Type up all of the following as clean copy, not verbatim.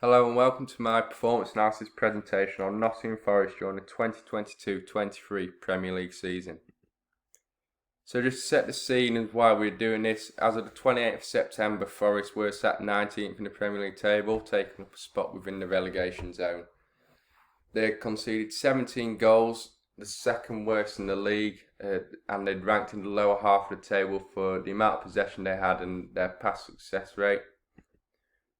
Hello and welcome to my performance analysis presentation on Nottingham Forest during the 2022-23 Premier League season. So just to set the scene as why we're doing this, as of the 28th of September, Forest were sat 19th in the Premier League table, taking up a spot within the relegation zone. They conceded 17 goals, the second worst in the league, and they'd ranked in the lower half of the table for the amount of possession they had and their pass success rate.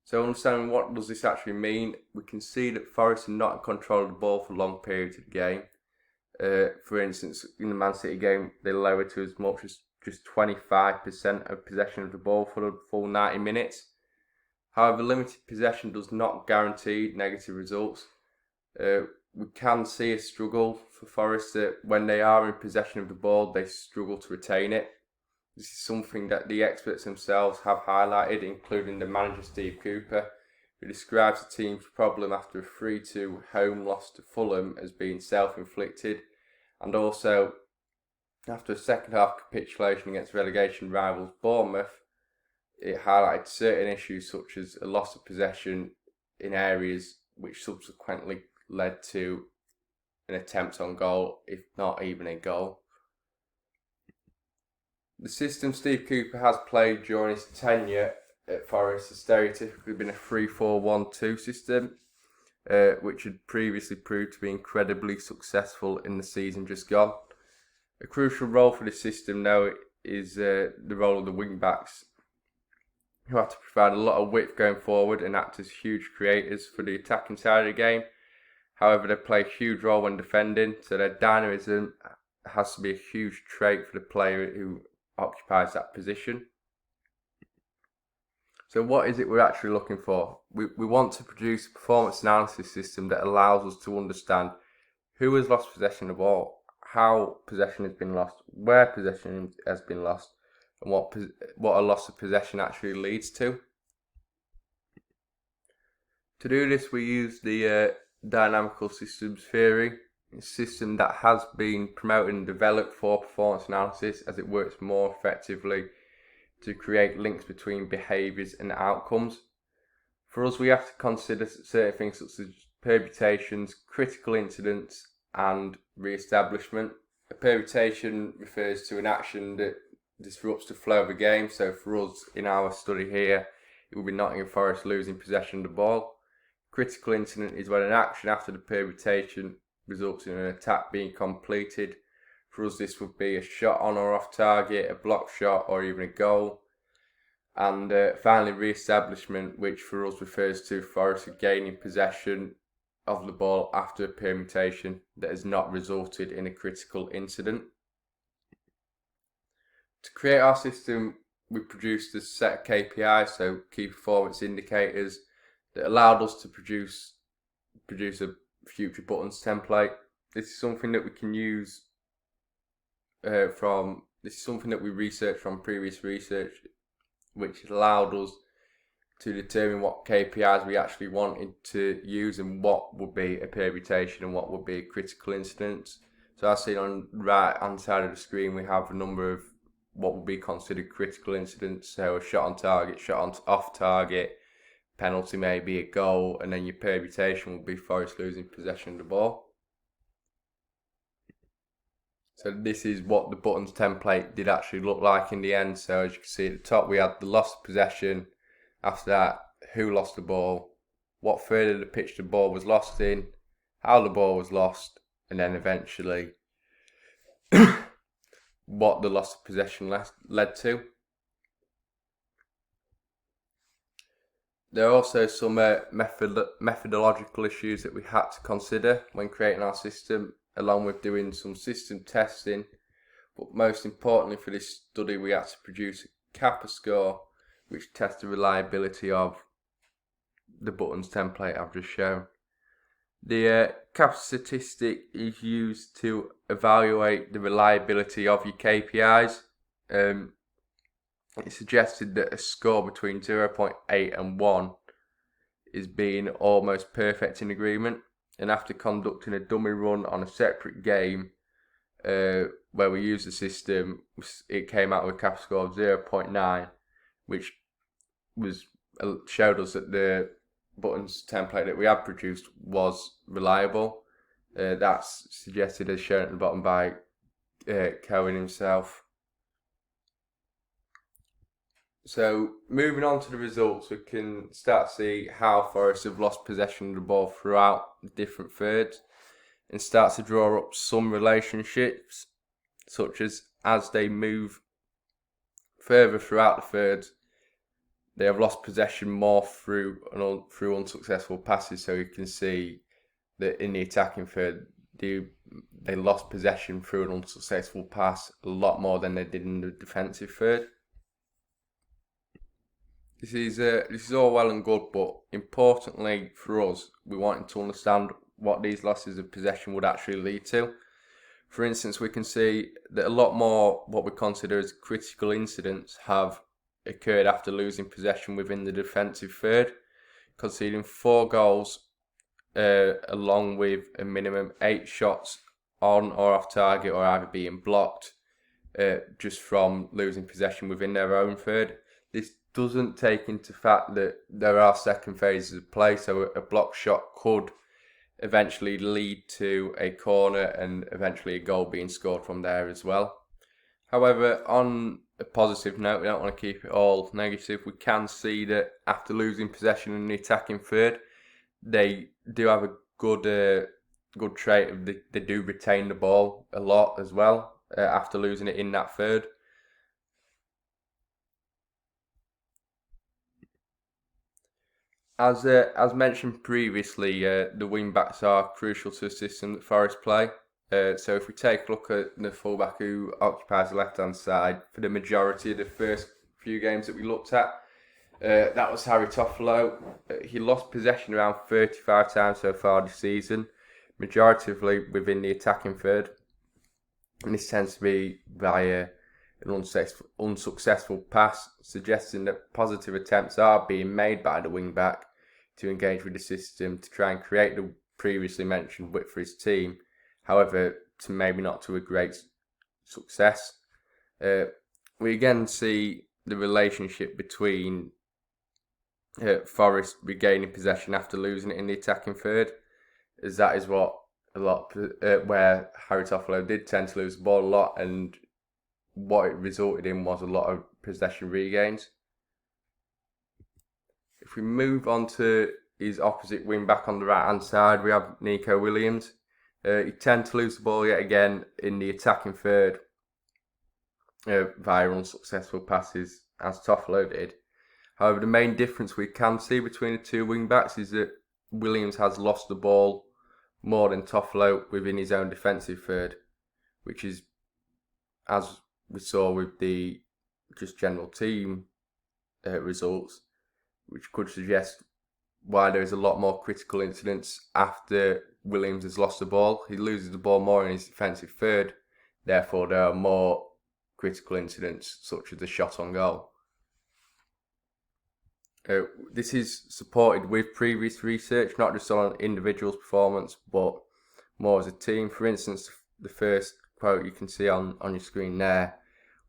So understanding what does this actually mean, we can see that Forest are not in control of the ball for long periods of the game. For instance, in the Man City game, they lowered to as much as just 25% of possession of the ball for the full 90 minutes. However, limited possession does not guarantee negative results. We can see a struggle for Forest that when they are in possession of the ball, they struggle to retain it. This is something that the experts themselves have highlighted, including the manager Steve Cooper, who describes the team's problem after a 3-2 home loss to Fulham as being self-inflicted, and also after a second half capitulation against relegation rivals Bournemouth. It highlighted certain issues such as a loss of possession in areas which subsequently led to an attempt on goal, if not even a goal. The system Steve Cooper has played during his tenure at Forest has stereotypically been a 3-4-1-2 system, which had previously proved to be incredibly successful in the season just gone. A crucial role for this system now is the role of the wing-backs, who have to provide a lot of width going forward and act as huge creators for the attacking side of the game. However, they play a huge role when defending, so their dynamism has to be a huge trait for the player who occupies that position. So what is it we're actually looking for? We want to produce a performance analysis system that allows us to understand who has lost possession of the ball, how possession has been lost, where possession has been lost, and what a loss of possession actually leads to. To do this, we use the dynamical systems theory, a system that has been promoted and developed for performance analysis as it works more effectively to create links between behaviours and outcomes. For us, we have to consider certain things such as permutations, critical incidents and re-establishment. A permutation refers to an action that disrupts the flow of a game, so for us in our study here, it will be Nottingham Forest losing possession of the ball. Critical incident is when an action after the permutation results in an attack being completed. For us, this would be a shot on or off target, a block shot, or even a goal. And finally, re-establishment, which for us refers to Forest gaining possession of the ball after a permutation that has not resulted in a critical incident. To create our system, we produced a set of KPIs, so key performance indicators, that allowed us to produce a future buttons template. This is something that we can use this is something that we researched from previous research, which allowed us to determine what KPIs we actually wanted to use and what would be a permutation and what would be a critical incident. So as seen on the right hand side of the screen, we have a number of what would be considered critical incidents. So a shot on target, shot on off target, penalty may be a goal, and then your permutation will be Forest losing possession of the ball. So this is what the buttons template did actually look like in the end. So as you can see at the top, we had the loss of possession. After that, who lost the ball, what third of the pitch the ball was lost in, how the ball was lost, and then eventually what the loss of possession led to. There are also some methodological issues that we had to consider when creating our system, along with doing some system testing. But most importantly for this study, we had to produce a Kappa score, which tests the reliability of the buttons template I've just shown. The Kappa statistic is used to evaluate the reliability of your KPIs. It suggested that a score between 0.8 and 1 is being almost perfect in agreement. And after conducting a dummy run on a separate game where we used the system, it came out with a Kappa score of 0.9, which showed us that buttons template that we had produced was reliable. That's suggested as shown at the bottom by Cohen himself. So moving on to the results, we can start to see how Forest have lost possession of the ball throughout the different thirds and start to draw up some relationships, such as they move further throughout the thirds, they have lost possession more through unsuccessful passes. So you can see that in the attacking third, they lost possession through an unsuccessful pass a lot more than they did in the defensive third. This is all well and good, but importantly for us, we wanted to understand what these losses of possession would actually lead to. For instance, we can see that a lot more what we consider as critical incidents have occurred after losing possession within the defensive third, conceding 4 goals along with a minimum 8 shots on or off target or either being blocked just from losing possession within their own third. This doesn't take into fact that there are second phases of play, so a block shot could eventually lead to a corner and eventually a goal being scored from there as well. However, on a positive note, we don't want to keep it all negative. We can see that after losing possession in the attacking third, they do have a good trait of they do retain the ball a lot as well after losing it in that third. As mentioned previously, the wing backs are crucial to the system that Forest play. So if we take a look at the fullback who occupies the left-hand side for the majority of the first few games that we looked at, that was Harry Toffolo. He lost possession around 35 times so far this season, majoritively within the attacking third. And this tends to be via an unsuccessful pass, suggesting that positive attempts are being made by the wing-back to engage with the system to try and create the previously mentioned width for his team. However, maybe not to a great success. We again see the relationship between Forest regaining possession after losing it in the attacking third, as that is what a lot where Harry Toffolo did tend to lose the ball a lot, and what it resulted in was a lot of possession regains. If we move on to his opposite wing back on the right hand side, we have Neco Williams. He tends to lose the ball yet again in the attacking third via unsuccessful passes, as Toffolo did. However, the main difference we can see between the two wing backs is that Williams has lost the ball more than Toffolo within his own defensive third, which is, as we saw with the just general team results, which could suggest why there is a lot more critical incidents after Williams has lost the ball. He loses the ball more in his defensive third, therefore there are more critical incidents such as the shot on goal. This is supported with previous research, not just on an individual's performance, but more as a team. For instance, the first quote you can see on your screen there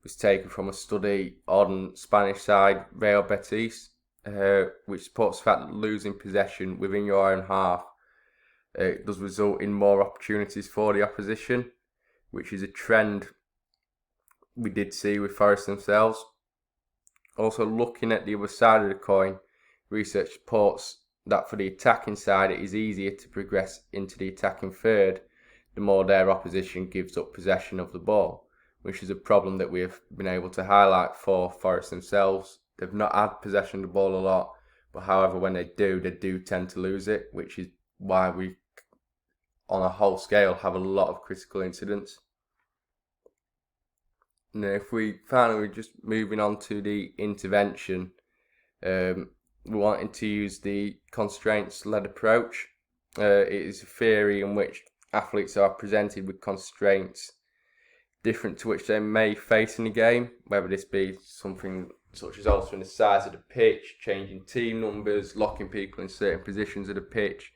was taken from a study on Spanish side Real Betis, which supports the fact that losing possession within your own half does result in more opportunities for the opposition, which is a trend we did see with Forest themselves. Also, looking at the other side of the coin, research supports that for the attacking side it is easier to progress into the attacking third the more their opposition gives up possession of the ball, which is a problem that we have been able to highlight for Forest themselves. They've not had possession of the ball a lot, but however when they do tend to lose it, which is why we, on a whole scale, have a lot of critical incidents. Now, if we finally just moving on to the intervention, we wanted to use the constraints-led approach. It is a theory in which athletes are presented with constraints different to which they may face in the game, whether this be something such as altering the size of the pitch, changing team numbers, locking people in certain positions of the pitch,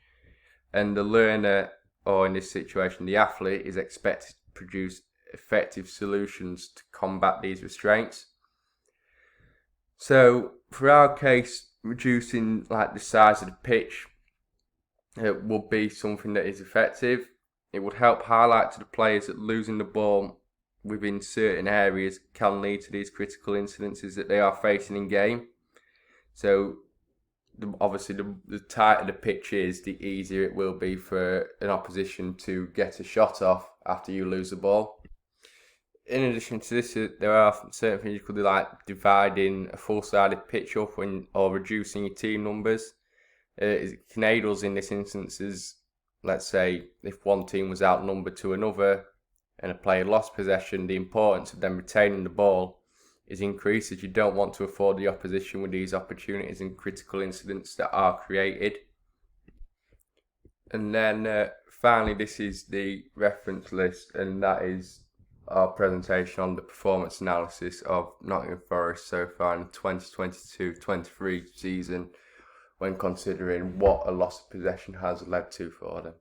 and the learner, or in this situation the athlete, is expected to produce effective solutions to combat these restraints. So for our case, reducing like the size of the pitch would be something that is effective. It would help highlight to the players that losing the ball within certain areas can lead to these critical incidences that they are facing in game. So obviously the tighter the pitch is, the easier it will be for an opposition to get a shot off after you lose the ball. In addition to this, there are certain things you could do, like dividing a full-sided pitch up or reducing your team numbers. Canadials in this instance is, let's say, if one team was outnumbered to another and a player lost possession, the importance of them retaining the ball is increased, as you don't want to afford the opposition with these opportunities and critical incidents that are created. And then finally, this is the reference list, and that is our presentation on the performance analysis of Nottingham Forest so far in the 2022-23 season, when considering what a loss of possession has led to for them.